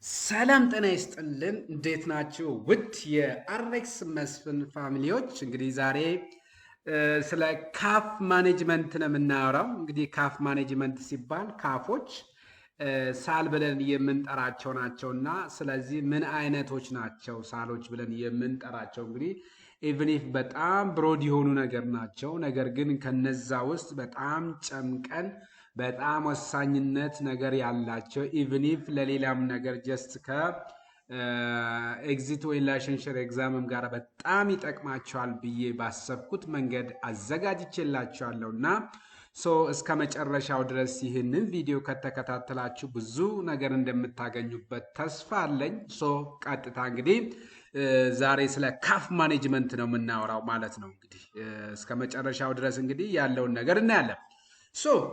ሰላም ጤና ይስጥልን። እንዴት ናችሁ? ውድ የአርኤክስ መስፍን ፋሚሊዎች፣ እንግዲህ ዛሬ ስለ ካፍ ማኔጅመንት ነው የምናወራው። እንግዲህ ካፍ ማኔጅመንት ሲባል ካፎች ሳል ብለን የምንጠራቸው ናቸው እና ስለዚህ ምን አይነቶች ናቸው ሳሎች ብለን የምንጠራቸው? እንግዲህ ኢቭኒፍ በጣም ብሮድ የሆኑ ነገር ናቸው። ነገር ግን ከነዛ ውስጥ በጣም ጨምቀን በጣም ወሳኝነት ነገር ያላቸው ኢቭኒፍ ለሌላም ነገር ጀስት ከኤግዚት ወይ ላይሰንሸር ኤግዛምም ጋር በጣም ይጠቅማቸዋል ብዬ ባሰብኩት መንገድ አዘጋጅቼላቸዋለሁ እና እስከ መጨረሻው ድረስ ይህንን ቪዲዮ ከተከታተላችሁ ብዙ ነገር እንደምታገኙበት ተስፋ አለኝ። ቀጥታ እንግዲህ ዛሬ ስለ ካፍ ማኔጅመንት ነው የምናወራው ማለት ነው። እንግዲህ እስከ መጨረሻው ድረስ እንግዲህ ያለውን ነገር እናያለን።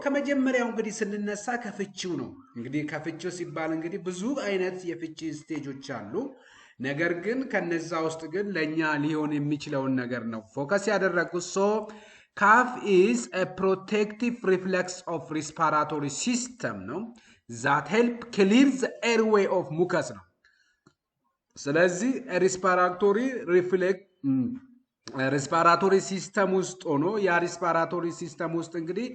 ከመጀመሪያው እንግዲህ ስንነሳ ከፍቺው ነው። እንግዲህ ከፍቺው ሲባል እንግዲህ ብዙ አይነት የፍቺ ስቴጆች አሉ። ነገር ግን ከነዛ ውስጥ ግን ለእኛ ሊሆን የሚችለውን ነገር ነው ፎከስ ያደረጉት። ካፍ ኢዝ ፕሮቴክቲቭ ሪፍሌክስ ኦፍ ሪስፓራቶሪ ሲስተም ነው ዛት ሄልፕ ክሊር ዘ ኤርዌይ ኦፍ ሙከስ ነው። ስለዚህ ሪስፓራቶሪ ሲስተም ውስጥ ሆኖ ያ ሪስፓራቶሪ ሲስተም ውስጥ እንግዲህ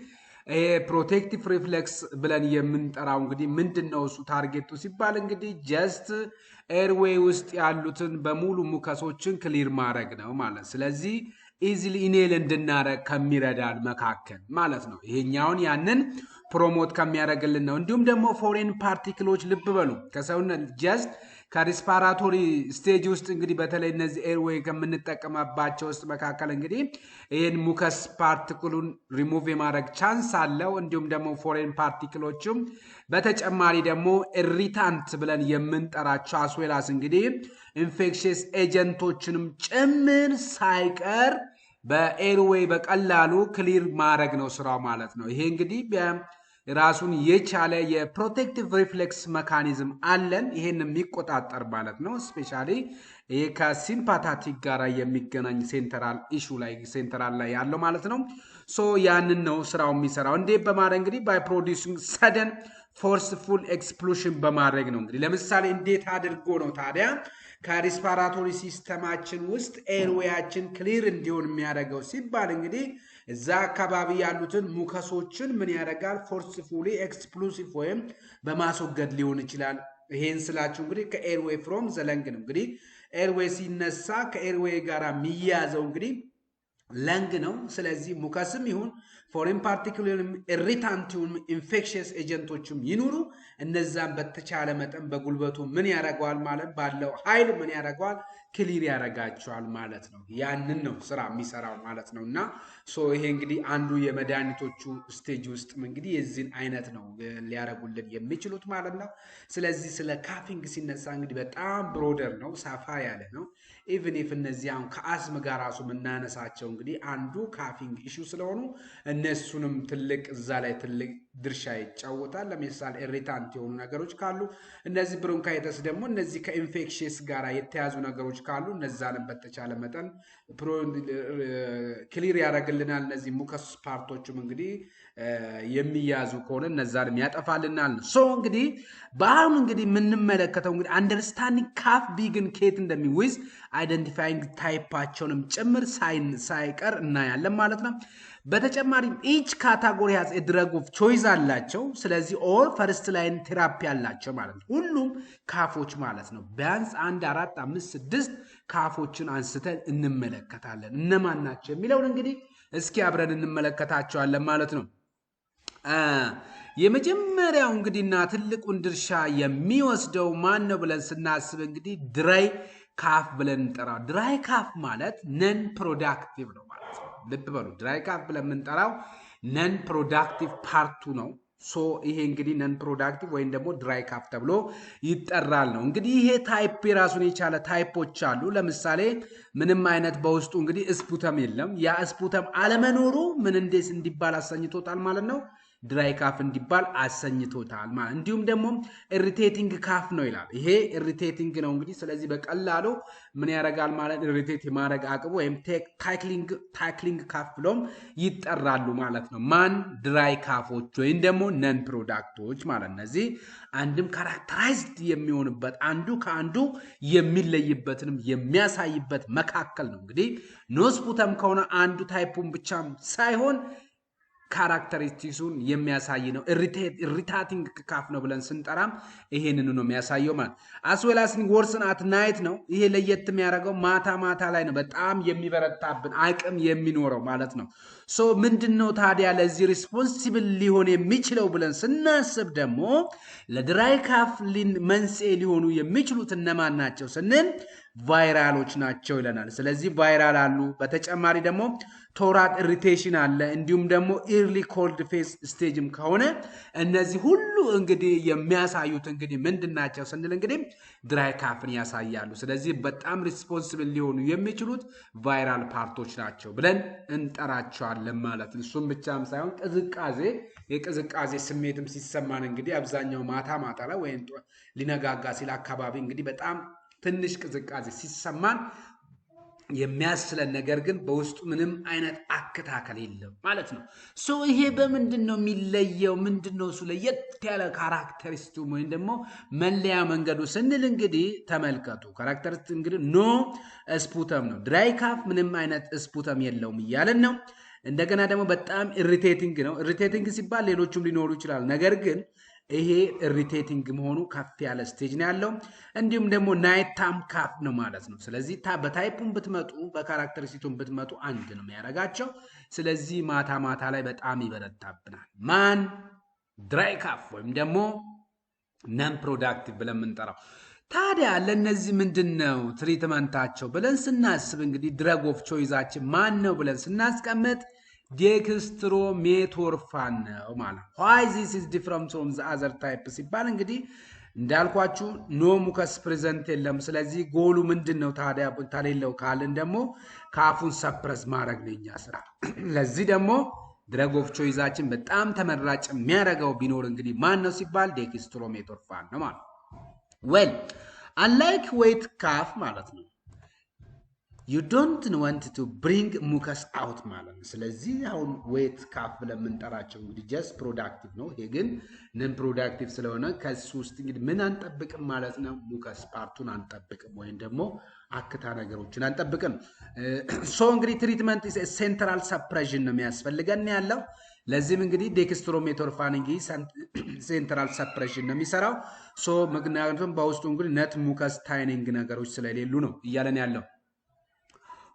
ይሄ ፕሮቴክቲቭ ሪፍሌክስ ብለን የምንጠራው እንግዲህ ምንድን ነው እሱ ታርጌቱ ሲባል እንግዲህ ጀስት ኤርዌይ ውስጥ ያሉትን በሙሉ ሙከሶችን ክሊር ማድረግ ነው ማለት። ስለዚህ ኢዚሊ ኢኔል እንድናረግ ከሚረዳን መካከል ማለት ነው። ይሄኛውን ያንን ፕሮሞት ከሚያደርግልን ነው። እንዲሁም ደግሞ ፎሬን ፓርቲክሎች ልብ በሉ ከሰውነት ጀስት ከሪስፓራቶሪ ስቴጅ ውስጥ እንግዲህ በተለይ እነዚህ ኤርዌይ ከምንጠቀማባቸው ውስጥ መካከል እንግዲህ ይህን ሙከስ ፓርቲክሉን ሪሙቭ የማድረግ ቻንስ አለው። እንዲሁም ደግሞ ፎሬን ፓርቲክሎችም በተጨማሪ ደግሞ ኢሪታንት ብለን የምንጠራቸው አስዌላስ እንግዲህ ኢንፌክሽስ ኤጀንቶችንም ጭምር ሳይቀር በኤርዌይ በቀላሉ ክሊር ማድረግ ነው ስራው ማለት ነው። ይሄ እንግዲህ ራሱን የቻለ የፕሮቴክቲቭ ሪፍሌክስ መካኒዝም አለን፣ ይሄን የሚቆጣጠር ማለት ነው። ስፔሻሊ ይሄ ከሲምፓታቲክ ጋር የሚገናኝ ሴንትራል ኢሹ ላይ ሴንትራል ላይ ያለው ማለት ነው። ያንን ነው ስራው የሚሰራው። እንዴት በማድረግ እንግዲህ ባይ ፕሮዲዩሲንግ ሰደን ፎርስፉል ኤክስፕሎሽን በማድረግ ነው። እንግዲህ ለምሳሌ እንዴት አድርጎ ነው ታዲያ ከሪስፓራቶሪ ሲስተማችን ውስጥ ኤርዌያችን ክሊር እንዲሆን የሚያደርገው ሲባል እንግዲህ እዛ አካባቢ ያሉትን ሙከሶችን ምን ያደርጋል? ፎርስፉሊ ኤክስፕሎሲቭ ወይም በማስወገድ ሊሆን ይችላል። ይሄን ስላችሁ እንግዲህ ከኤርዌይ ፍሮም ዘለንግ ነው። እንግዲህ ኤርዌይ ሲነሳ ከኤርዌይ ጋር የሚያዘው እንግዲህ ለንግ ነው። ስለዚህ ሙከስም ይሁን ፎሬን ፓርቲክሉም ኢሪታንት ይሁን ኢንፌክሽስ ኤጀንቶችም ይኑሩ እነዛን በተቻለ መጠን በጉልበቱ ምን ያደርገዋል ማለት ባለው ኃይል ምን ያደርገዋል? ክሊር ያደርጋቸዋል ማለት ነው። ያንን ነው ስራ የሚሰራው ማለት ነው። እና ይሄ እንግዲህ አንዱ የመድኃኒቶቹ ስቴጅ ውስጥ እንግዲህ የዚህን አይነት ነው ሊያደርጉልን የሚችሉት ማለት ነው። ስለዚህ ስለ ካፊንግ ሲነሳ እንግዲህ በጣም ብሮደር ነው፣ ሰፋ ያለ ነው። ኢቭን ኢፍ እነዚህ አሁን ከአስም ጋር ራሱ የምናነሳቸው እንግዲህ አንዱ ካፊንግ ኢሹ ስለሆኑ እነሱንም ትልቅ እዛ ላይ ትልቅ ድርሻ ይጫወታል። ለምሳሌ ኢሪታንት የሆኑ ነገሮች ካሉ እነዚህ ብሮንካይተስ ደግሞ እነዚህ ከኢንፌክሽስ ጋር የተያዙ ነገሮች ካሉ እነዛንም በተቻለ መጠን ክሊር ያደርግልናል። እነዚህ ሙከስ ፓርቶችም እንግዲህ የሚያዙ ከሆነ እነዛንም ያጠፋልናል። እንግዲህ በአሁኑ እንግዲህ የምንመለከተው እንግዲህ አንደርስታንዲንግ ካፍ ቢግን ኬት እንደሚዊዝ አይደንቲፋይንግ ታይፓቸውንም ጭምር ሳይቀር እናያለን ማለት ነው። በተጨማሪም ኢች ካታጎሪ ያዝ ድረግ ኦፍ ቾይስ አላቸው። ስለዚህ ኦል ፈርስት ላይን ቴራፒ አላቸው ማለት ነው። ሁሉም ካፎች ማለት ነው። ቢያንስ 1 4 5 6 ካፎችን አንስተን እንመለከታለን። እነማን ናቸው የሚለውን እንግዲህ እስኪ አብረን እንመለከታቸዋለን ማለት ነው። የመጀመሪያው እንግዲህና ትልቁን ድርሻ የሚወስደው ማን ነው ብለን ስናስብ እንግዲህ ድራይ ካፍ ብለን እንጠራው። ድራይ ካፍ ማለት ነን ፕሮዳክቲቭ ነው ማለት ነው። ልብ በሉ፣ ድራይ ካፍ ብለን የምንጠራው ነን ፕሮዳክቲቭ ፓርቱ ነው። ይሄ እንግዲህ ነን ፕሮዳክቲቭ ወይም ደግሞ ድራይ ካፍ ተብሎ ይጠራል ነው። እንግዲህ ይሄ ታይፕ የራሱን የቻለ ታይፖች አሉ። ለምሳሌ ምንም አይነት በውስጡ እንግዲህ ስፑተም የለም። ያ ስፑተም አለመኖሩ ምን እንዴት እንዲባል አሰኝቶታል ማለት ነው። ድራይ ካፍ እንዲባል አሰኝቶታል ማለት እንዲሁም ደግሞ ኢሪቴቲንግ ካፍ ነው ይላል ይሄ ኢሪቴቲንግ ነው እንግዲህ ስለዚህ በቀላሉ ምን ያረጋል ማለት ኢሪቴት የማድረግ አቅሙ ወይም ታክሊንግ ካፍ ብሎም ይጠራሉ ማለት ነው ማን ድራይ ካፎች ወይም ደግሞ ነን ፕሮዳክቶች ማለት እነዚህ አንድም ካራክተራይዝድ የሚሆንበት አንዱ ከአንዱ የሚለይበትንም የሚያሳይበት መካከል ነው እንግዲህ ኖስፑተም ከሆነ አንዱ ታይፑን ብቻ ሳይሆን ካራክተሪስቲክሱን የሚያሳይ ነው ኢሪታቲንግ ካፍ ነው ብለን ስንጠራም ይሄንን ነው የሚያሳየው ማለት አስዌላስን ወርስን አት ናይት ነው ይሄ ለየት የሚያደርገው ማታ ላይ ነው በጣም የሚበረታብን አቅም የሚኖረው ማለት ነው ሶ ምንድነው ታዲያ ለዚህ ሪስፖንሲብል ሊሆን የሚችለው ብለን ስናስብ ደግሞ ለድራይ ካፍ መንስኤ ሊሆኑ የሚችሉት እነማን ናቸው ስንል ቫይራሎች ናቸው ይለናል ስለዚህ ቫይራል አሉ በተጨማሪ ደግሞ ቶራል ኢሪቴሽን አለ እንዲሁም ደግሞ ኢርሊ ኮልድ ፌዝ ስቴጅም ከሆነ እነዚህ ሁሉ እንግዲህ የሚያሳዩት እንግዲህ ምንድናቸው ስንል እንግዲህ ድራይ ካፍን ያሳያሉ ስለዚህ በጣም ሪስፖንሲብል ሊሆኑ የሚችሉት ቫይራል ፓርቶች ናቸው ብለን እንጠራቸዋለን ማለት ነው እሱም ብቻም ሳይሆን የቅዝቃዜ ስሜትም ሲሰማን እንግዲህ አብዛኛው ማታ ላይ ወይም ሊነጋጋ ሲል አካባቢ እንግዲህ በጣም ትንሽ ቅዝቃዜ ሲሰማን የሚያስለን ነገር ግን በውስጡ ምንም አይነት አከታከል የለም ማለት ነው ሶ ይሄ በምንድነው የሚለየው ምንድነው እሱ ለየት ያለ ካራክተሪስቲክ ወይም ደግሞ መለያ መንገዱ ስንል እንግዲህ ተመልከቱ ካራክተሪስቲክ እንግዲህ ኖ ስፑተም ነው ድራይ ካፍ ምንም አይነት ስፑተም የለውም ይያለን ነው እንደገና ደግሞ በጣም ኢሪቴቲንግ ነው ኢሪቴቲንግ ሲባል ሌሎችም ሊኖሩ ይችላል ነገር ግን ይሄ ኢሪቴቲንግ መሆኑ ከፍ ያለ ስቴጅ ነው ያለው እንዲሁም ደግሞ ናይት ታይም ካፍ ነው ማለት ነው ስለዚህ በታይፑን ብትመጡ በካራክተሪስቲክሱን ብትመጡ አንድ ነው የሚያረጋቸው ስለዚህ ማታ ላይ በጣም ይበረታብናል ማን ድራይ ካፍ ወይም ደግሞ ነን ፕሮዳክቲቭ ብለን የምንጠራው ታዲያ ለነዚህ ምንድነው ትሪትመንታቸው ብለን ስናስብ እንግዲህ ድረግ ኦፍ ቾይዛችን ማን ነው ብለን ስናስቀምጥ ዴክስትሮሜቶርፋን ነው ማለት why this is different from the other type ሲባል እንግዲህ እንዳልኳችሁ ኖ ሙከስ ፕሬዘንት የለም ስለዚህ ጎሉ ምንድነው ታዲያ ታሌለው ካልን ደግሞ ካፉን ሰፕረስ ማድረግ ነው የኛ ስራ ለዚህ ደግሞ ድረግ ኦፍ ቾይዛችን በጣም ተመራጭ የሚያደርገው ቢኖር እንግዲህ ማን ነው ሲባል ዴክስትሮሜቶርፋን ነው ማለት well unlike weight calf ማለት ነው you don't want to bring mucus out ማለት ነው ስለዚህ አሁን weight calf ብለን የምንጠራቸው እንግዲህ just productive ነው ይሄ ግን non productive ስለሆነ ከሱ ውስጥ እንግዲህ ምን አንጠብቅም ማለት ነው mucus ፓርቱን አንጠብቅም ወይም ደግሞ አክታ ነገሮችን አንጠብቅም ሶ እንግዲህ ትሪትመንት is a central suppression ነው የሚያስፈልገን ያለው ለዚህም እንግዲህ ዴክስትሮሜቶርፋን እንግዲህ ሴንትራል ሰፕሬሽን ነው የሚሰራው ሶ ምክንያቱም በውስጡ እንግዲህ ነት ሙከስ ታይኒንግ ነገሮች ስለሌሉ ነው እያለን ያለው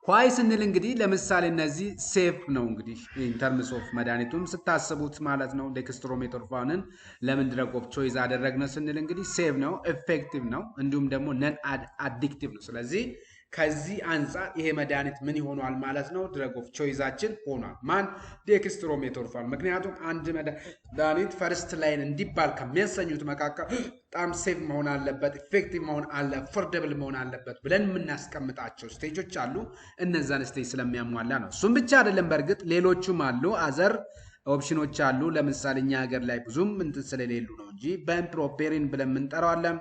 why ስንል እንግዲህ ለምሳሌ እነዚህ ሴፍ ነው እንግዲህ in terms of መድኃኒቱም ስታስቡት ማለት ነው ዴክስትሮሜቶርፋንን ለምን ድረግ ኦፍ ቾይዝ አደረግነው ስንል እንግዲህ ሴፍ ነው ኢፌክቲቭ ነው እንዲሁም ደግሞ ነን አዲክቲቭ ነው ስለዚህ ከዚህ አንፃር ይሄ መድኃኒት ምን ይሆናል ማለት ነው ድረግ ኦፍ ቾይዛችን ሆኗል ማን ዴክስትሮሜቶርፋን ምክንያቱም አንድ መድኃኒት ፈርስት ላይን እንዲባል ከሚያሰኙት መካከል በጣም ሴፍ መሆን አለበት ኢፌክቲቭ መሆን አለ አፎርደብል መሆን አለበት ብለን የምናስቀምጣቸው ስቴጆች አሉ እነዛን ስቴጅ ስለሚያሟላ ነው እሱም ብቻ አይደለም በርግጥ ሌሎችም አሉ አዘር ኦፕሽኖች አሉ ለምሳሌ እኛ ሀገር ላይ ብዙም እንትን ስለሌሉ ነው እንጂ በፕሮፔሪን ብለን የምንጠራዋለን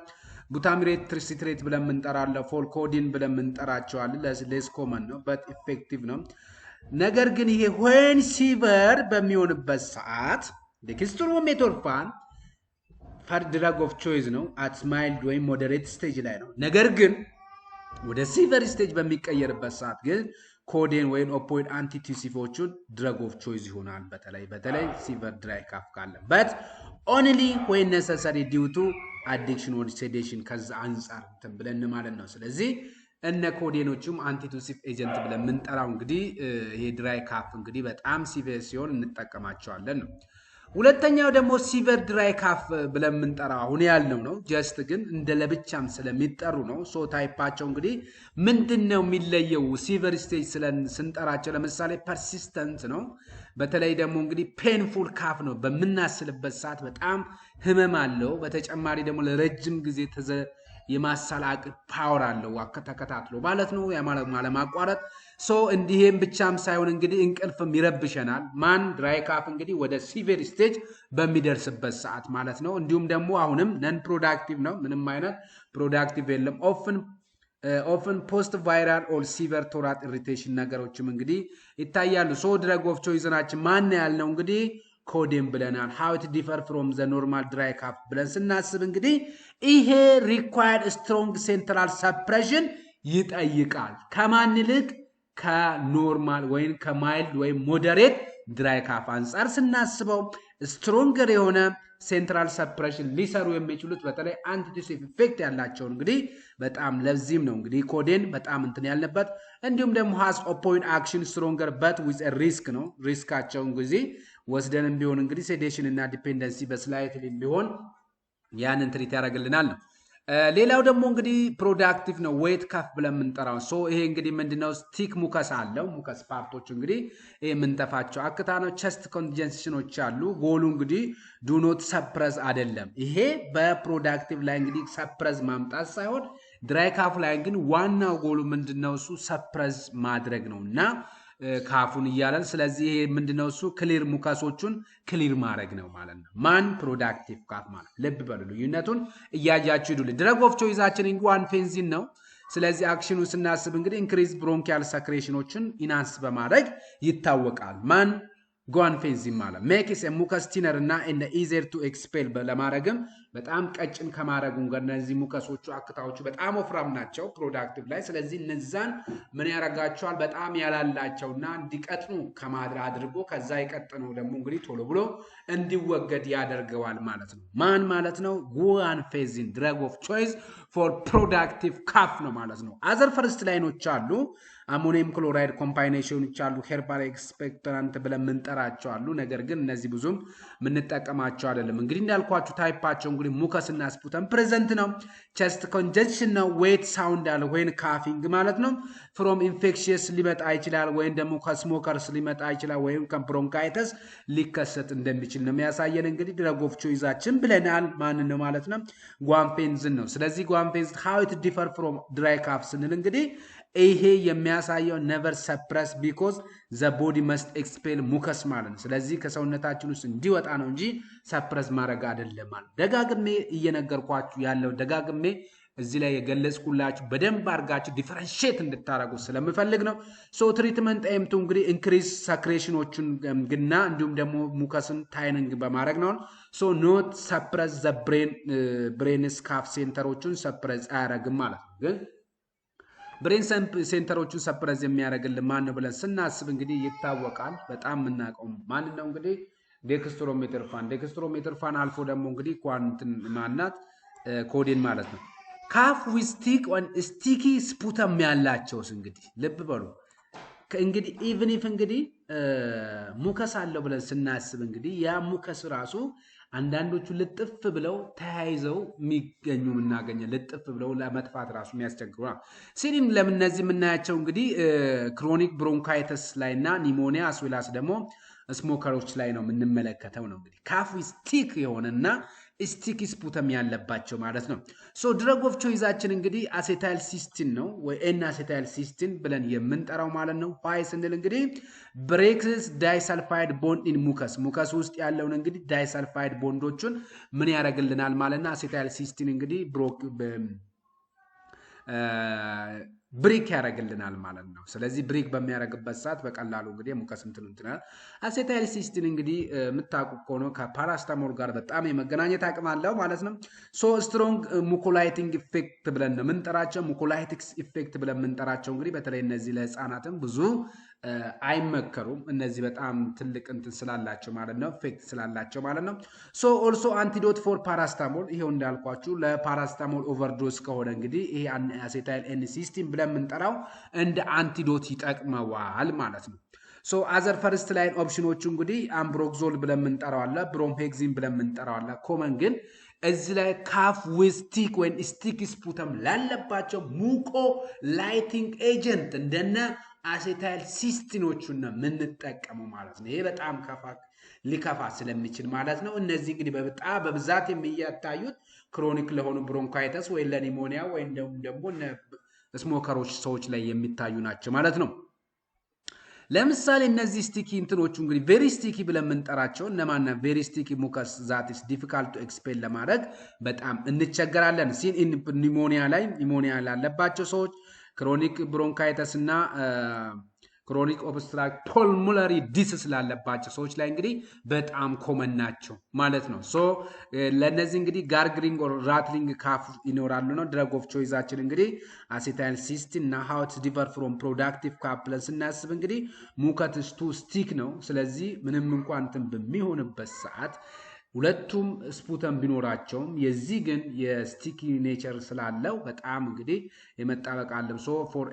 ቡታሚሬት ትሪሲትሬት ብለን የምንጠራለው ፎልኮዲን ብለን የምንጠራቸዋለን ለስ ኮመን ነው በት ኢፌክቲቭ ነው ነገር ግን ይሄ when ሲቨር በሚሆንበት ሰዓት ዴክስትሮሜቶርፋን ፈር ድረግ ኦፍ ቾይዝ ነው at mild ወይ moderate stage ላይ ነው ነገር ግን ወደ ሲቨር ስቴጅ በሚቀየርበት ሰዓት ግን ኮዴን ወይ ኦፖይድ አንቲቱሲፎቹን ድረግ ኦፍ ቾይዝ ይሆናል በተለይ ሲቨር ድራይ ካፍ ካለ but only when necessary due to addiction or sedation ከዛ አንፃር ተብለን ማለት ነው ስለዚህ እነ ኮዴኖቹም አንቲቱሲፍ ኤጀንት ብለን ምንጠራው እንግዲህ ይሄ ድራይ ካፍ እንግዲህ በጣም ሲቪር ሲሆን እንጠቀማቸዋለን ነው ሁለተኛው ደግሞ ሲቨር ድራይ ካፍ ብለን ምንጠራው አሁን ያልነው ነው ጀስት ግን እንደ ለብቻም ስለሚጠሩ ነው ሶ ታይፓቸው እንግዲህ ምንድነው የሚለየው ሲቨር ስቴጅ ስንጠራቸው ለምሳሌ ፐርሲስተንት ነው በተለይ ደግሞ እንግዲህ ፔንፉል ካፍ ነው በመናስልበት ሰዓት በጣም ህመም አለው በተጨማሪ ደግሞ ለረጅም ጊዜ የማሳላቅ ፓወር አለው ተከታትሎ ማለት ነው ያለማቋረጥ ሶ እንዲህም ብቻም ሳይሆን እንግዲህ እንቅልፍም ይረብሸናል ማን ድራይ ካፍ እንግዲህ ወደ ሲቪር ስቴጅ በሚደርስበት ሰዓት ማለት ነው እንዲሁም ደግሞ አሁንም ነን ፕሮዳክቲቭ ነው ምንም አይነት ፕሮዳክቲቭ የለም ኦፍን ፖስት ቫይራል ኦር ሲቨር ቶራል ኢሪቴሽን ነገሮችም እንግዲህ ይታያሉ ሶ ድረግ ኦፍ ቾይስናችን ማን ያልነው እንግዲህ ኮዴን ብለናል how it differ from the normal dry cough ብለን ስናስብ እንግዲህ ይሄ required strong central suppression ይጠይቃል ከማን ይልቅ ከኖርማል ወይም ከማይልድ ወይም ሞደሬት ድራይ ካፍ አንፃር ስናስበው ስትሮንገር የሆነ ሴንትራል ሰፕሬሽን ሊሰሩ የሚችሉት በተለይ አንቲቱሲቭ ኢፌክት ያላቸው እንግዲህ በጣም ለዚህም ነው እንግዲህ ኮዴን በጣም እንትን ያልነበት እንዲሁም ደግሞ has opposite action stronger but with a risk ነው ሪስካቸው እንግዲህ ወስደንም ቢሆን እንግዲህ ሴዴሽን እና ዲፔንደንሲ በስላይትሊ ቢሆን ያንን ትሪት ያደርግልናል ነው ሌላው ደግሞ እንግዲህ ፕሮዳክቲቭ ነው ዌት ካፍ ብለን የምንጠራው ሶ ይሄ እንግዲህ ምንድነው ስቲክ ሙከስ አለው ሙከስ ፓርቶች እንግዲህ ይሄ የምንተፋቸው አክታ ነው ቸስት ኮንጀንሽኖች አሉ ጎሉ እንግዲህ ዱ ኖት ሰፕረስ አይደለም ይሄ በፕሮዳክቲቭ ላይ እንግዲህ ሰፕረስ ማምጣት ሳይሆን ድራይ ካፍ ላይ ግን ዋናው ጎሉ ምንድነው እሱ ሰፕረስ ማድረግ ነውና ካፉን ይያላል ስለዚህ ይሄ ምንድነው እሱ ክሊር ሙከሶቹን ክሊር ማድረግ ነው ማለት ነው ማን ፕሮዳክቲቭ ካፍ ማለት ልብ በሉ ልዩነቱን እያያችሁ ይዱል ድረግ ኦፍ ቾይሳችን ጓንፌንዚን ነው ስለዚህ አክሽኑ ስናስብ እንግዲህ ኢንክሪዝ ብሮንኪያል ሰክሬሽኖችን ኢናንስ በማድረግ ይታወቃል ማን ጓንፌንዚን ማለት ሜክስ ሙከስ ቲነር እና እንደ ኢዚየር ቱ ኤክስፔል ለማድረግም በጣም ቀጭን ከማድረጉን ጋር እነዚህ ሙከሶቹ አክታዎቹ በጣም ወፍራም ናቸው ፕሮዳክቲቭ ላይ ስለዚህ እነዛን ምን ያረጋቸዋል በጣም ያላላቸውና እንዲቀጥኑ ከማድረግ አድርጎ ከዛ ይቀጥነው ደግሞ እንግዲህ ቶሎ ብሎ እንዲወገድ ያደርገዋል ማለት ነው ማን ማለት ነው ጓንፌንዚን ድረግ ኦፍ ቾይስ ፎር ፕሮዳክቲቭ ካፍ ነው ማለት ነው አዘር ፈርስት ላይኖች አሉ አሞኒየም ክሎራይድ ኮምባይኔሽኖች አሉ ሄርባል ኤክስፔክቶራንት ብለን ምንጠራቸው አሉ ነገር ግን እነዚህ ብዙም ምንጠቀማቸው አይደለም እንግዲህ እንዳልኳችሁ ታይፓቸው እንግዲህ ሙከስና ስፑተም ፕሬዘንት ነው ቸስት ኮንጀንክሽን ነው ዌት ሳውንድ አለ ወይን ካፊንግ ማለት ነው ፍሮም ኢንፌክሽየስ ሊመጣ ይችላል ወይን ደግሞ ከስሞከርስ ሊመጣ ይችላል ወይም ከብሮንካይተስ ሊከሰት እንደሚችል ነው የሚያሳየን እንግዲህ ድረግ ኦፍ ቾይሳችን ብለናል ማን ነው ማለት ነው ጓንፌንዚን ነው ስለዚህ ጓንፌንዚን how it differ from dry cough ስንል እንግዲህ ይሄ የሚያሳየው never suppress because the body must expel mucus ማለት ነው ስለዚህ ከሰውነታችን ውስጥ እንዲወጣ ነው እንጂ ሰፕረስ ማድረግ አይደለም ማለት ደጋግሜ እየነገርኳችሁ ያለው ደጋግሜ እዚህ ላይ የገለጽኩላችሁ በደንብ አርጋችሁ ዲፈረንሺየት እንድታረጉ ስለምፈልግ ነው ሶ ትሪትመንት ኤምቱ እንግዲህ ኢንክሪዝ ሰክሬሽኖችን ግና እንዲሁም ደግሞ ሙከስን ታይኒንግ በማድረግ ነው ሶ ኖት ሰፕረስ ዘ ብሬን ስካፍ ሴንተሮችን ሰፕረስ አያረግም ማለት ነው ግን ብሬን ሴንተሮቹን ሰፕረስ የሚያደርግልን ማን ነው ብለን ስናስብ እንግዲህ ይታወቃል በጣም ምናቀው ማን ነው እንግዲህ ዴክስትሮሜትር ፋን አልፎ ደግሞ እንግዲህ ኳንትን ማናት ኮዴን ማለት ነው ካፍ ዊዝ ስቲክ ኦን ስቲኪ ስፑተም ያላቸውስ እንግዲህ ልብ በሉ እንግዲህ ኢቭን ኢፍ እንግዲህ ሙከስ አለው ብለን ስናስብ እንግዲህ ያ ሙከስ ራሱ አንዳንዶቹ ልጥፍ ብለው ተያይዘው የሚገኙ እናገኘ ልጥፍ ብለው ለመጥፋት ራሱ የሚያስቸግሩ ሲሪም ለምን እነዚህ የምናያቸው እንግዲህ ክሮኒክ ብሮንካይተስ ላይና ኒሞኒያ አስዌላስ ደግሞ ስሞከሮች ላይ ነው የምንመለከተው ነው እንግዲህ ካፍ ዊዝ ስቲክ የሆነና ስቲኪ ስፑተም ያለባቸው ማለት ነው ሶ ድረግ ኦፍ ቾይሳችን እንግዲህ አሴታይል ሲስቲን ነው ወይ ኤን አሴታይል ሲስቲን ብለን የምንጠራው ማለት ነው ዋይ ስንል እንግዲህ ብሬክስ ዳይሰልፋይድ ቦንድ ኢን ሙከስ ውስጥ ያለውን እንግዲህ ዳይሰልፋይድ ቦንዶቹን ምን ያደርግልናል ማለት ነው አሴታይል ሲስቲን እንግዲህ ብሪክ ያደርግልናል ማለት ነው ስለዚህ ብሪክ በሚያደርግበት ሰዓት በቀላሉ እንግዲህ ሙከስ እንትናል አሴታይል ሲስቲን እንግዲህ የምታውቁ ከሆነ ከፓራስታሞል ጋር በጣም የመገናኘት አቅም አለው ማለት ነው ሶ ስትሮንግ ሙኮላይቲንግ ኢፌክት ብለን ነው የምንጠራቸው ሙኮላይቲክስ ኢፌክት ብለን የምንጠራቸው እንግዲህ በተለይ እነዚህ ለህፃናትም ብዙ አይመከሩም እነዚህ በጣም ትልቅ እንትን ስላላቸው ማለት ነው ኢፌክት ስላላቸው ማለት ነው ሶ ኦልሶ አንቲዶት ፎር ፓራስታሞል ይሄው እንዳልኳችሁ ለፓራስታሞል ኦቨርዶስ ከሆነ እንግዲህ ይሄ አሴታይል ኤን ሲስቲን ብለን የምንጠራው እንደ አንቲዶት ይጠቅመዋል ማለት ነው ሶ አዘር ፈርስት ላይን ኦፕሽኖቹ እንግዲህ አምብሮክዞል ብለን የምንጠራው አለ ብሮምፔክሲን ብለን የምንጠራው አለ ኮመን ግን እዚህ ላይ ካፍ ዊዝ ስቲክ ወይም ስቲክ ስፑተም ላለባቸው ሙኮ ላይቲንግ ኤጀንት እንደነ አሴታይል ሲስቲኖቹን ነው የምንጠቀመው ማለት ነው ይሄ በጣም ሊከፋ ስለሚችል ማለት ነው እነዚህ እንግዲህ በብዛት የሚያታዩት ክሮኒክ ለሆኑ ብሮንካይተስ ወይ ለኒሞኒያ ወይ ደግሞ ስሞከሮች ሰዎች ላይ የሚታዩ ናቸው ማለት ነው። ለምሳሌ እነዚህ ስቲኪ እንትኖቹ እንግዲህ ቬሪ ስቲኪ ብለን የምንጠራቸው እነማና ቬሪ ስቲኪ ሙከስ ዛት ኢስ ዲፊካልት ቱ ኤክስፔል ለማድረግ በጣም እንቸገራለን። ኒሞኒያ ላለባቸው ሰዎች ክሮኒክ ብሮንካይተስ እና ክሮኒክ ኦብስትራክት ፑልሞናሪ ዲሲዝ ላለባቸው ሰዎች ላይ እንግዲህ በጣም ኮመን ናቸው ማለት ነው። ሶ ለነዚህ እንግዲህ ጋርግሊንግ ኦር ራትሊንግ ካፍ ይኖራሉ ነው። ድረግ ኦፍ ቾይዛችን እንግዲህ አሴታይልሲስቲን እና ሃው ኢትስ ዲፈር ፍሮም ፕሮዳክቲቭ ካፍ ብለን ስናስብ እንግዲህ ሙከትስ ቱ ስቲክ ነው። ስለዚህ ምንም እንኳን እንትን በሚሆንበት ሰዓት ሁለቱም ስፑተም ቢኖራቸውም የዚህ ግን የስቲኪ ኔቸር ስላለው በጣም እንግዲህ የመጣበቅ አለም ሶ ፎር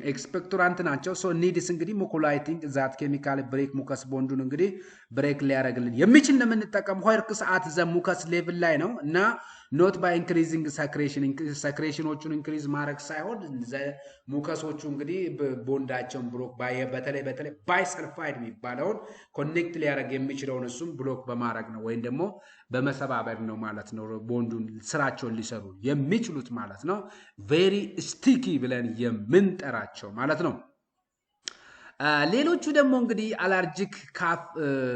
ኤክስፔክቶራንት ናቸው። ሶ ኒድስ እንግዲህ ሙኮላይቲንግ ዛት ኬሚካል ብሬክ ሙከስ ቦንዱን እንግዲህ ብሬክ ሊያደርግልን የሚችል ነው የምንጠቀም ሆርክ ሰዓት ዘ ሙከስ ሌቭል ላይ ነው እና ኖት ባይ ኢንክሪዚንግ ሰክሬሽኖቹን ኢንክሪዝ ማድረግ ሳይሆን ሙከሶቹ እንግዲህ ቦንዳቸውን ብሎክ በተለይ ባይሰልፋይድ የሚባለውን ኮኔክት ሊያደርግ የሚችለውን እሱም ብሎክ በማድረግ ነው ወይም ደግሞ በመሰባበር ነው ማለት ነው ቦንዱን ስራቸውን ሊሰሩ የሚችሉት ማለት ነው። ቬሪ ስቲኪ ብለን የምንጠራቸው ማለት ነው። ሌሎቹ ደግሞ እንግዲህ አለርጂክ ካፍ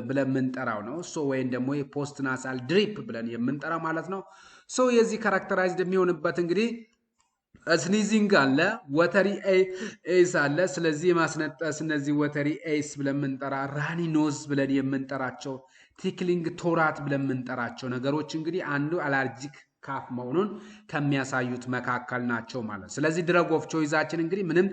ብለን የምንጠራው ነው። ሶ ወይም ደግሞ የፖስት ናሳል ድሪፕ ብለን የምንጠራው ማለት ነው። ሶ የዚህ ካራክተራይዝድ የሚሆንበት እንግዲህ ስኒዚንግ አለ፣ ወተሪ ኤስ አለ። ስለዚህ የማስነጠስ እነዚህ ወተሪ ኤስ ብለን የምንጠራ ራኒ ኖዝ ብለን የምንጠራቸው ቲክሊንግ ቶራት ብለን የምንጠራቸው ነገሮች እንግዲህ አንዱ አለርጂክ ካፍ መሆኑን ከሚያሳዩት መካከል ናቸው ማለት። ስለዚህ ድረግ ኦፍ ቾይዛችን እንግዲህ ምንም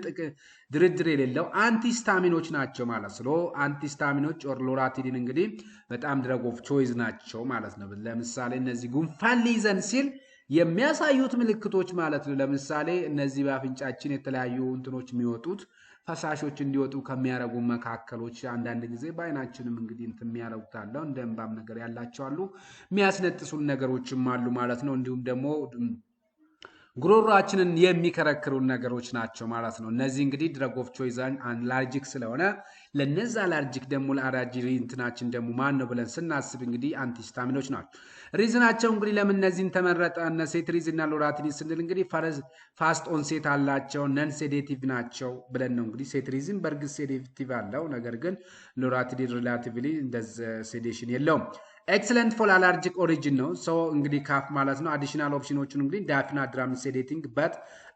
ድርድር የሌለው አንቲስታሚኖች ናቸው ማለት ነው። አንቲስታሚኖች ኦር ሎራቲዲን እንግዲህ በጣም ድረግ ኦፍ ቾይዝ ናቸው ማለት ነው። ለምሳሌ እነዚህ ጉንፋን ሊይዘን ሲል የሚያሳዩት ምልክቶች ማለት ነው። ለምሳሌ እነዚህ በአፍንጫችን የተለያዩ እንትኖች የሚወጡት ፈሳሾች እንዲወጡ ከሚያረጉ መካከሎች አንዳንድ ጊዜ በአይናችንም እንግዲህ እንትን የሚያረጉት አለ እንደ እንባም ነገር ያላቸው አሉ፣ የሚያስነጥሱን ነገሮችም አሉ ማለት ነው። እንዲሁም ደግሞ ጉሮሯችንን የሚከረክሩ ነገሮች ናቸው ማለት ነው። እነዚህ እንግዲህ ድረግ ኦፍ ቾይዝ አለርጂክ ስለሆነ ለነዛ አለርጂክ ደግሞ ለአለርጂ እንትናችን ደግሞ ማን ነው ብለን ስናስብ እንግዲህ አንቲስታሚኖች ናቸው። ሪዝናቸው እንግዲህ ለምን እነዚህን ተመረጠ እነ ሴትሪዝን እና ሎራቲዲን ስንል እንግዲህ ፋስት ኦንሴት አላቸው፣ ነን ሴዴቲቭ ናቸው ብለን ነው እንግዲህ። ሴትሪዝን በእርግጥ ሴዴቲቭ አለው፣ ነገር ግን ሎራቲዲን ሪላቲቭሊ እንደዚ ሴዴሽን የለውም። ኤክሰለንት ፎር አለርጂክ ኦሪጂን ነው። ሶ እንግዲህ ካፍ ማለት ነው። አዲሽናል ኦፕሽኖቹን እንግዲህ ዳፍና ድራም ሴዴቲንግ በት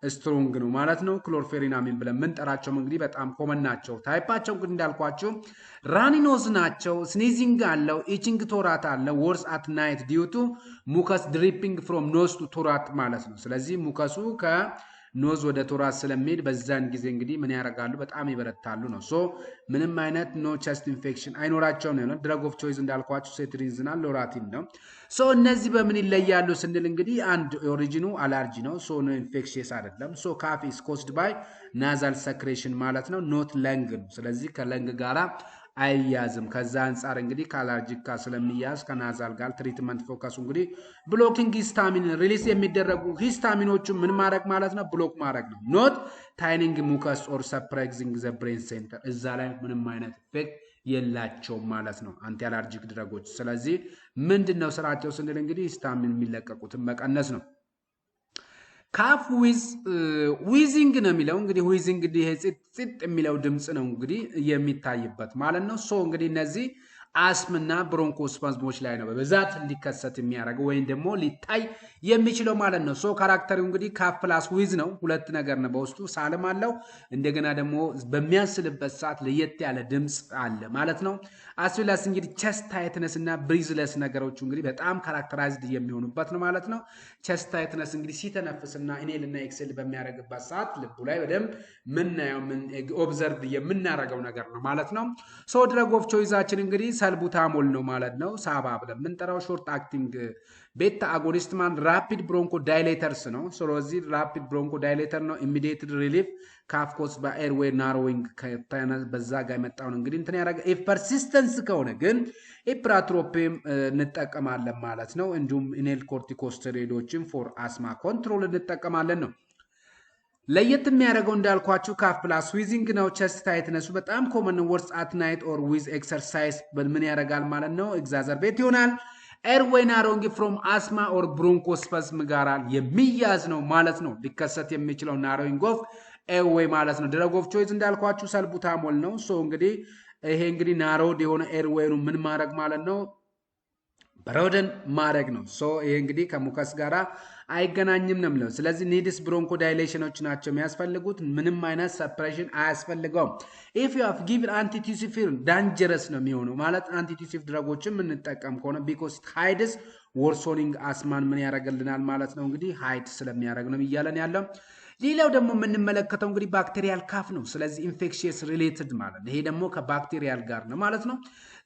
ስትሮንግ ነው ማለት ነው። ክሎርፌሪናሚን ብለን የምንጠራቸው እንግዲህ በጣም ኮመን ናቸው። ታይፓቸው እንግዲህ እንዳልኳቸው ራኒኖዝ ናቸው። ስኒዚንግ አለው፣ ኢቺንግ ቶራት አለው፣ ወርስ አት ናይት ዲዩቱ ሙከስ ድሪፒንግ ፍሮም ኖዝ ቱ ቶራት ማለት ነው። ስለዚህ ሙከሱ ኖዝ ወደ ቶራስ ስለሚሄድ በዛን ጊዜ እንግዲህ ምን ያደርጋሉ? በጣም ይበረታሉ ነው። ሶ ምንም አይነት ኖ ቸስት ኢንፌክሽን አይኖራቸውም ነው። ድረግ ኦፍ ቾይዝ እንዳልኳችሁ ሴትሪዝና ሎራቲን ነው። ሶ እነዚህ በምን ይለያሉ ስንል እንግዲህ አንድ ኦሪጂኑ አለርጂ ነው። ሶ ኖ ኢንፌክሽስ አይደለም። ሶ ካፍ ኢስ ኮዝድ ባይ ናዛል ሰክሬሽን ማለት ነው፣ ኖት ለንግ ነው። ስለዚህ ከለንግ ጋራ አይያዝም። ከዛ አንጻር እንግዲህ ከአለርጂክ ጋር ስለሚያዝ ከናዛል ጋር ትሪትመንት ፎከሱ እንግዲህ ብሎኪንግ ሂስታሚን ሪሊስ የሚደረጉ ሂስታሚኖቹ ምን ማድረግ ማለት ነው? ብሎክ ማድረግ ነው። ኖት ታይኒንግ ሙከስ ኦር ሰፕሬሲንግ ዘ ብሬን ሴንተር እዛ ላይ ምንም አይነት ኢፌክት የላቸውም ማለት ነው አንቲ አለርጂክ ድረጎች። ስለዚህ ምንድነው ስራቸው ስንል እንግዲህ ሂስታሚን የሚለቀቁትን መቀነስ ነው። ካፍ ዊዚንግ ነው የሚለው እንግዲህ ዊዚንግ እንግዲህ ጽጥ የሚለው ድምጽ ነው እንግዲህ የሚታይበት ማለት ነው። ሶ እንግዲህ እነዚህ አስምና ብሮንኮስፓዝሞች ላይ ነው በብዛት ሊከሰት የሚያደርገው ወይም ደግሞ ሊታይ የሚችለው ማለት ነው። ሶ ካራክተሪው እንግዲህ ካፍ ፕላስ ዊዝ ነው። ሁለት ነገር ነው በውስጡ ሳልም አለው፣ እንደገና ደግሞ በሚያንስልበት ሰዓት ለየት ያለ ድምጽ አለ ማለት ነው። አስዊላስ እንግዲህ ቸስት ታይትነስ እና ብሪዝለስ ነገሮች እንግዲህ በጣም ካራክተራይዝድ የሚሆኑበት ነው ማለት ነው። ቸስት ታይትነስ እንግዲህ ሲተነፍስና ኢኔል እና ኤክሴል በሚያደርግበት ሰዓት ልቡ ላይ በደንብ ምናየው ኦብዘርቭ የምናደርገው ነገር ነው ማለት ነው። ሶ ድረግ ኦፍ ቾይዛችን እንግዲህ ሰልቡታሞል ነው ማለት ነው። ሳባ ብለን የምንጠራው ሾርት አክቲንግ ቤታ አጎኒስት ማን ራፒድ ብሮንኮ ዳይሌተርስ ነው። ስለዚህ ራፒድ ብሮንኮ ዳይሌተር ነው። ኢሚዲየትድ ሪሊፍ ካፍ ኮስ በኤርዌይ ናሮዊንግ በዛ ጋር የመጣውን እንግዲህ እንትን ያደረገ ኢፍ ፐርሲስተንስ ከሆነ ግን ኢፕራትሮፒም እንጠቀማለን ማለት ነው። እንዲሁም ኢኔል ኮርቲኮስቴሮይዶችን ፎር አስማ ኮንትሮል እንጠቀማለን ነው። ለየት የሚያደርገው እንዳልኳችሁ ካፍ ፕላስ ዊዚንግ ነው። ቸስት ታይትነሱ በጣም ኮመን ወርስ አት ናይት ኦር ዊዝ ኤክሰርሳይዝ ምን ያደርጋል ማለት ነው? ኤግዛዘርቤት ይሆናል። ኤርዌይ ናሮንግ ፍሮም አስማ ኦር ብሮንኮስፐዝም ጋር የሚያዝ ነው ማለት ነው። ሊከሰት የሚችለው ናሮዊንግ ኦፍ ኤርዌይ ማለት ነው። ድረግ ኦፍ ቾይስ እንዳልኳችሁ ሰልቡታሞል ነው። ሶ እንግዲህ ይሄ እንግዲህ ናሮድ የሆነ ኤርዌይ ነው ምን ማድረግ ማለት ነው ብሮደን ማድረግ ነው። ሶ ይሄ እንግዲህ ከሙከስ ጋራ አይገናኝም ነው የሚለው። ስለዚህ ኒድስ ብሮንኮ ዳይሌሽኖች ናቸው የሚያስፈልጉት። ምንም አይነት ሰፕሬሽን አያስፈልገውም። ኢፍ ዩ ሃቭ ጊቭን አንቲቱሲፊር ዳንጀረስ ነው የሚሆነው ማለት አንቲቱሲፍ ድረጎችን የምንጠቀም ከሆነ ቢኮዝ ሃይድስ ወርሶኒንግ አስማን ምን ያደርግልናል ማለት ነው እንግዲህ ሃይድ ስለሚያደርግ ነው እያለን ያለው። ሌላው ደግሞ የምንመለከተው እንግዲህ ባክቴሪያል ካፍ ነው። ስለዚህ ኢንፌክሽየስ ሪሌትድ ማለት ነው። ይሄ ደግሞ ከባክቴሪያል ጋር ነው ማለት ነው።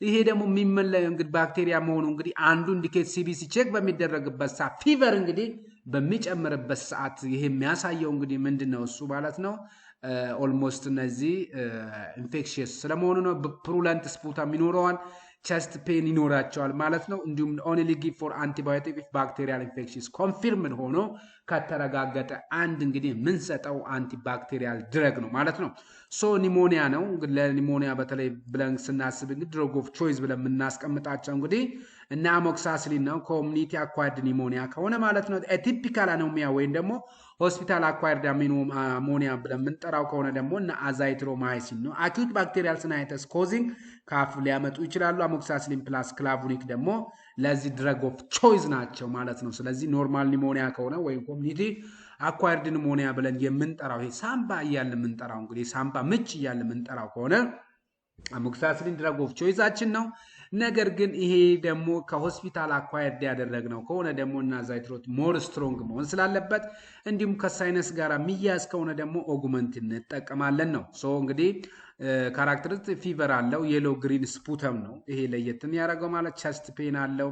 ይሄ ደግሞ የሚመለየው እንግዲህ ባክቴሪያ መሆኑ እንግዲህ አንዱ ኢንዲኬት ሲቢሲ ቼክ በሚደረግበት ሰዓት ፊቨር እንግዲህ በሚጨምርበት ሰዓት ይሄ የሚያሳየው እንግዲህ ምንድነው እሱ ማለት ነው ኦልሞስት እነዚህ ኢንፌክሽየስ ስለመሆኑ ነው። ፕሩለንት ስፑተም ይኖረዋል፣ ቸስት ፔን ይኖራቸዋል ማለት ነው። እንዲሁም ኦንሊ ጊቭ ፎር አንቲባዮቲክ ኢፍ ባክቴሪያል ኢንፌክሽንስ ኮንፊርምድ ሆኖ ከተረጋገጠ አንድ እንግዲህ የምንሰጠው አንቲባክቴሪያል ድረግ ነው ማለት ነው። ሶ ኒሞኒያ ነው እንግዲህ ለኒሞኒያ በተለይ ብለን ስናስብ እንግዲህ ድረግ ኦፍ ቾይስ ብለን የምናስቀምጣቸው እንግዲህ እና አሞክሳሲሊን ነው። ኮሚኒቲ አኳርድ ኒሞኒያ ከሆነ ማለት ነው። ቲፒካል አኖሚያ ወይም ደግሞ ሆስፒታል አኳርድ አሞኒያ ብለን የምንጠራው ከሆነ ደግሞ እና አዛይትሮማይሲን ነው። አኪዩት ባክቴሪያል ሲናይተስ ኮዚንግ ካፍ ሊያመጡ ይችላሉ። አሞክሳሲሊን ፕላስ ክላቭኒክ ደግሞ ለዚህ ድረግ ኦፍ ቾይስ ናቸው ማለት ነው። ስለዚህ ኖርማል ኒሞኒያ ከሆነ ወይም ኮሚኒቲ አኳርድ ኒሞኒያ ብለን የምንጠራው ይሄ ሳምባ እያለ የምንጠራው እንግዲህ ሳምባ ምች እያለ የምንጠራው ከሆነ አሞክሳሲሊን ድረግ ኦፍ ቾይሳችን ነው። ነገር ግን ይሄ ደግሞ ከሆስፒታል አኳየርድ ያደረግነው ከሆነ ደግሞ እና ዛይትሮት ሞር ስትሮንግ መሆን ስላለበት እንዲሁም ከሳይነስ ጋር የሚያዝ ከሆነ ደግሞ ኦጉመንት እንጠቀማለን ነው። ሶ እንግዲህ ካራክተሪስቲክ ፊቨር አለው። የሎ ግሪን ስፑተም ነው ይሄ ለየትን ያደረገው ማለት ቸስት ፔን አለው።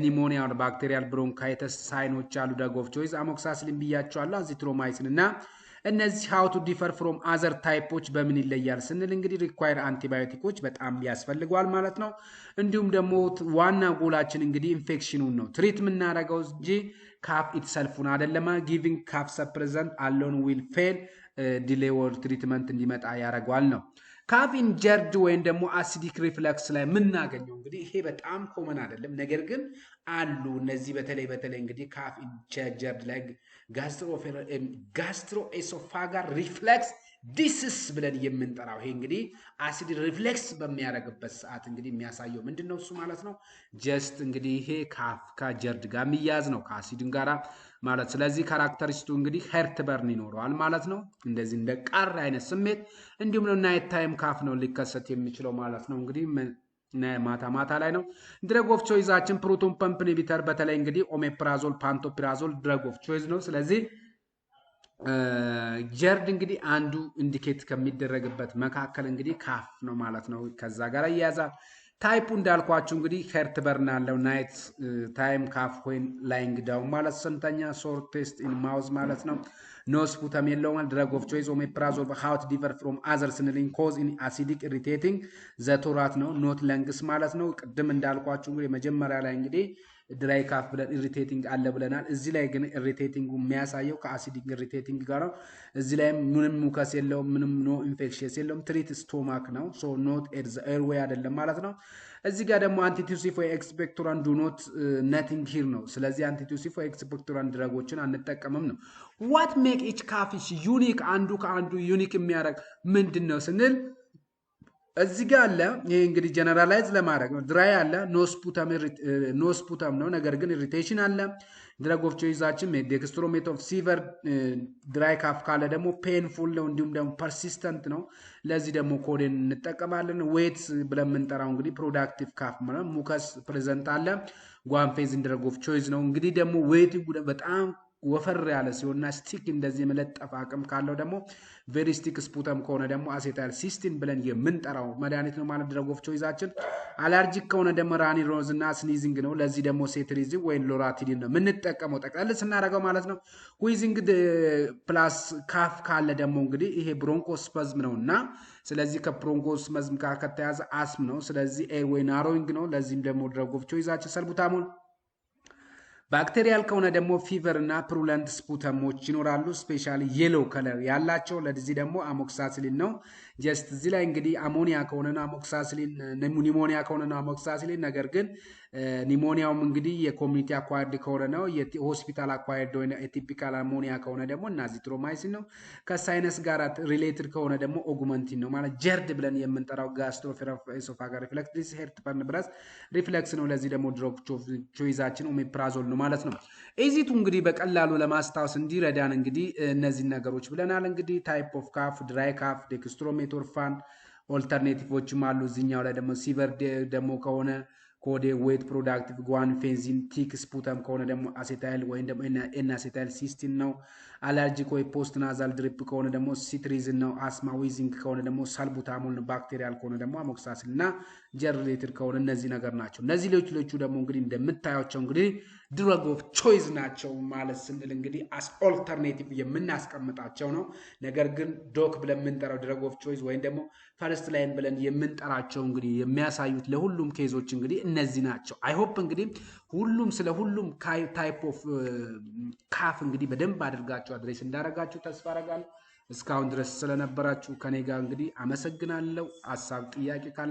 ኒሞኒያ ባክቴሪያል ብሮንካይተስ ሳይኖች አሉ። ድረግ ኦፍ ቾይስ አሞክሳሲሊን ብያቸዋለሁ። አዚትሮማይሲን እና እነዚህ ሃው ቱ ዲፈር ፍሮም አዘር ታይፖች በምን ይለያል ስንል እንግዲህ ሪኳየር አንቲባዮቲኮች በጣም ያስፈልገዋል ማለት ነው። እንዲሁም ደግሞ ዋና ጎላችን እንግዲህ ኢንፌክሽኑን ነው ትሪት የምናደርገው እንጂ ካፍ ኢትሰልፉን አይደለም። ጊቪንግ ካፍ ሰፕሬዘንት አሎን ዊል ፌል ዲሌይ ወር ትሪትመንት እንዲመጣ ያደርገዋል ነው። ካፍ ኢንጀርድ ወይም ደግሞ አሲዲክ ሪፍለክስ ላይ የምናገኘው እንግዲህ ይሄ በጣም ኮመን አይደለም። ነገር ግን አሉ እነዚህ በተለይ እንግዲህ ካፍ ኢንጀርድ ላይ ጋስትሮኤሶፋጋል ሪፍለክስ ዲስስ ብለን የምንጠራው ይሄ እንግዲህ አሲድ ሪፍሌክስ በሚያደርግበት ሰዓት እንግዲህ የሚያሳየው ምንድነው እሱ ማለት ነው ጀስት እንግዲህ ይሄ ካፍ ከጀርድ ጋር የሚያዝ ነው ከአሲድን ጋራ ማለት። ስለዚህ ካራክተሪስቱ እንግዲህ ሄርት በርን ይኖረዋል ማለት ነው። እንደዚህ እንደ ቃር አይነት ስሜት እንዲሁም ነው ናይት ታይም ካፍ ነው ሊከሰት የሚችለው ማለት ነው። እንግዲህ ማታ ላይ ነው። ድረግ ኦፍ ቾይዛችን ፕሮቶን ፐምፕ ኢንሂቢተር በተለይ እንግዲህ ኦሜፕራዞል ፓንቶፒራዞል ድረግ ኦፍ ቾይዝ ነው። ስለዚህ ጀርድ እንግዲህ አንዱ ኢንዲኬት ከሚደረግበት መካከል እንግዲህ ካፍ ነው ማለት ነው። ከዛ ጋር ያያዛል። ታይፑ እንዳልኳችሁ እንግዲህ ሄርት በርን አለው። ናይት ታይም ካፍ ሆይን ላይንግ ዳውን ማለት ስንተኛ ሶር ቴስት ኢን ማውዝ ማለት ነው። ኖ ስፑተም የለውም። ድረግ ኦፍ ቾይስ ኦሜፕራዞል ሃውት ዲፈር ፍሮም አዘር ስንልኝ ኮዝ ኢን አሲዲክ ኢሪቴቲንግ ዘቶራት ነው ኖት ለንግስ ማለት ነው። ቅድም እንዳልኳችሁ እንግዲህ መጀመሪያ ላይ እንግዲህ ድራይ ካፍ ብለን ኢሪቴቲንግ አለ ብለናል። እዚህ ላይ ግን ኢሪቴቲንግ የሚያሳየው ከአሲዲክ ኢሪቴቲንግ ጋር ነው። እዚህ ላይ ምንም ሙከስ የለውም፣ ምንም ኖ ኢንፌክሽንስ የለውም። ትሪት ስቶማክ ነው። ሶ ኖት ኤት ዘ ኤርዌይ አይደለም ማለት ነው። እዚህ ጋር ደግሞ አንቲቱሲፍ ወይ ኤክስፔክቶራንት ዱ ኖት ነቲንግ ሂር ነው። ስለዚህ አንቲቱሲፍ ወይ ኤክስፔክቶራንት ድረጎችን አንጠቀምም ነው። ዋት ሜክ ኢች ካፊሽ ዩኒክ አንዱ ከአንዱ ዩኒክ የሚያደርግ ምንድን ነው ስንል እዚህ ጋር አለ። ይሄ እንግዲህ ጀነራላይዝ ለማድረግ ነው። ድራይ አለ ኖ ስፑተም ነው፣ ነገር ግን ኢሪቴሽን አለ። ድረግ ኦፍ ቾይዛችን ዴክስትሮሜት ኦፍ ሲቨር ድራይ ካፍ ካለ ደግሞ ፔንፉል ነው፣ እንዲሁም ደግሞ ፐርሲስተንት ነው። ለዚህ ደግሞ ኮዴን እንጠቀማለን። ዌት ብለን የምንጠራው እንግዲህ ፕሮዳክቲቭ ካፍ ማለት ሙከስ ፕሬዘንት አለ። ጓንፌዝ ድረግ ኦፍ ቾይዝ ነው። እንግዲህ ደግሞ ዌቲንግ በጣም ወፈር ያለ ሲሆንና ስቲክ እንደዚህ የመለጠፍ አቅም ካለው ደግሞ ቬሪ ስቲክ ስፑተም ከሆነ ደግሞ አሴታይል ሲስቲን ብለን የምንጠራው መድኃኒት ነው ማለት ድረግ ኦፍ ቾይዛችን። አለርጂክ ከሆነ ደግሞ ራኒሮዝ እና ስኒዚንግ ነው። ለዚህ ደግሞ ሴትሪዚን ወይም ሎራቲዲን ነው የምንጠቀመው ጠቅለል ስናደርገው ማለት ነው። ዊዚንግ ፕላስ ካፍ ካለ ደግሞ እንግዲህ ይሄ ብሮንኮስፐዝም ነው እና ስለዚህ ከብሮንኮስፐዝም ጋር ከተያዘ አስም ነው። ስለዚህ ኤርዌይ ናሮዊንግ ነው። ለዚህም ደግሞ ድረግ ኦፍ ቾይዛችን ሰልቡታሞል። ባክቴሪያል ከሆነ ደግሞ ፊቨር እና ፕሩለንት ስፑተሞች ይኖራሉ። ስፔሻሊ የሎ ከለር ያላቸው። ለዚህ ደግሞ አሞክሳሲሊን ነው። ጀስት እዚህ ላይ እንግዲህ አሞኒያ ከሆነ አሞክሳሲሊን፣ ኒሞኒያ ከሆነ አሞክሳሲሊን። ነገር ግን ኒሞኒያውም እንግዲህ የኮሚኒቲ አኳየርድ ከሆነ ነው። የሆስፒታል አኳየርድ ወይ የቲፒካል አሞኒያ ከሆነ ደግሞ ናዚትሮማይሲን ነው። ከሳይነስ ጋር ሪሌትድ ከሆነ ደግሞ ኦጉመንቲን ነው ማለት ጀርድ ብለን የምንጠራው ጋስትሮኤሶፋጋል ሪፍለክስ ዲስ ሄርትበርን ብረስ ሪፍለክስ ነው። ለዚህ ደግሞ ድሮግ ቾይዛችን ኦሜፕራዞል ነው ማለት ነው። ኤዚቱ እንግዲህ በቀላሉ ለማስታወስ እንዲረዳን እንግዲህ እነዚህ ነገሮች ብለናል። እንግዲህ ታይፕ ኦፍ ካፍ፣ ድራይ ካፍ፣ ዴክስትሮሜቶርፋን ኦልተርኔቲቮችም አሉ። እዚኛው ላይ ደግሞ ሲቨር ደግሞ ከሆነ ኮዴ ዌት ፕሮዳክቲቭ ጓን ፌንዚን ቲክ ስፑተም ከሆነ ደግሞ አሴታይል ወይም ደግሞ ኤን አሴታይል ሲስቲን ነው። አለርጂክ ወይ ፖስት ናዛል ድሪፕ ከሆነ ደግሞ ሲትሪዝን ነው። አስማ ዊዚንግ ከሆነ ደግሞ ሳልቡታሞል ነው። ባክቴሪያል ከሆነ ደግሞ አሞክሳሲል እና ጀር ሪሌትድ ከሆነ እነዚህ ነገር ናቸው። እነዚህ ሌሎቹ ደግሞ እንግዲህ እንደምታያቸው እንግዲህ ድረግ ኦፍ ቾይዝ ናቸው ማለት ስንል እንግዲህ አስ ኦልተርኔቲቭ የምናስቀምጣቸው ነው። ነገር ግን ዶክ ብለን የምንጠራው ድረግ ኦፍ ቾይዝ ወይም ደግሞ ፈርስት ላይን ብለን የምንጠራቸው እንግዲህ የሚያሳዩት ለሁሉም ኬዞች እንግዲህ እነዚህ ናቸው። አይሆፕ እንግዲህ ሁሉም ስለ ሁሉም ታይፕ ኦፍ ካፍ እንግዲህ በደንብ አድርጋችሁ አድሬስ እንዳደረጋችሁ ተስፋ አደርጋለሁ። እስካሁን ድረስ ስለነበራችሁ ከኔ ጋር እንግዲህ አመሰግናለሁ። ሀሳብ ጥያቄ ካለ